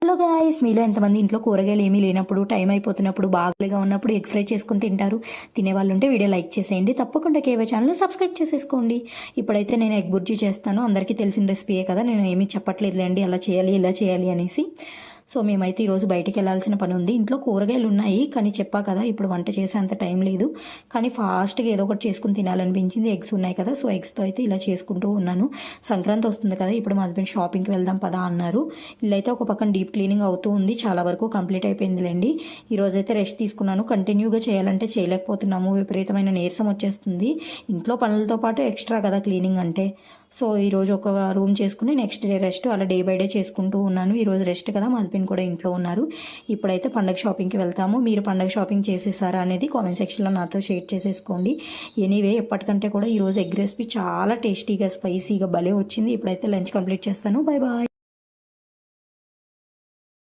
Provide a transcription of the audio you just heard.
Hello guys, మీలో ఎంతమంది ఇంట్లో కూరగాయలు ఏమీ లేనప్పుడు, టైం అయిపోతున్నప్పుడు, బాగాలేగా ఉన్నప్పుడు ఎగ్ ఫ్రై చేసుకుని తింటారు? తినేవాళ్ళు ఉంటే వీడియో లైక్ చేసేయండి. తప్పకుండా కేవై ఛానల్ని సబ్స్క్రైబ్ చేసేసుకోండి. ఇప్పుడైతే నేను ఎగ్ బుర్జీ చేస్తాను. అందరికీ తెలిసిన రెసిపీయే కదా, నేను ఏమీ చెప్పట్లేదులేండి అలా చేయాలి ఇలా చేయాలి అనేసి. సో మేమైతే ఈరోజు బయటికి వెళ్ళాల్సిన పని ఉంది. ఇంట్లో కూరగాయలు ఉన్నాయి, కానీ చెప్పా కదా ఇప్పుడు వంట చేసే అంత టైం లేదు. కానీ ఫాస్ట్గా ఏదో ఒకటి చేసుకుని తినాలనిపించింది. ఎగ్స్ ఉన్నాయి కదా, సో ఎగ్స్తో అయితే ఇలా చేసుకుంటూ ఉన్నాను. సంక్రాంతి వస్తుంది కదా, ఇప్పుడు మా హస్బెండ్ షాపింగ్కి వెళ్దాం పదా అన్నారు. ఇల్లైతే ఒక పక్కన డీప్ క్లీనింగ్ అవుతూ ఉంది, చాలా వరకు కంప్లీట్ అయిపోయిందిలేండి. ఈరోజైతే రెస్ట్ తీసుకున్నాను. కంటిన్యూగా చేయాలంటే చేయలేకపోతున్నాము, విపరీతమైన నీరసం వచ్చేస్తుంది. ఇంట్లో పనులతో పాటు ఎక్స్ట్రా కదా క్లీనింగ్ అంటే. సో ఈరోజు ఒక రూమ్ చేసుకుని నెక్స్ట్ డే రెస్ట్, అలా డే బై డే చేసుకుంటూ ఉన్నాను. ఈరోజు రెస్ట్ కదా, మా హస్బెండ్ కూడా ఇంట్లో ఉన్నారు. ఇప్పుడైతే పండగ షాపింగ్కి వెళ్తాము. మీరు పండగ షాపింగ్ చేసేసారా అనేది కామెంట్ సెక్షన్లో నాతో షేర్ చేసేసుకోండి. ఎనీవే, ఎప్పటికంటే కూడా ఈరోజు ఎగ్ రెసిపీ చాలా టేస్టీగా స్పైసీగా భలే వచ్చింది. ఇప్పుడైతే లంచ్ కంప్లీట్ చేస్తాను. Bye bye.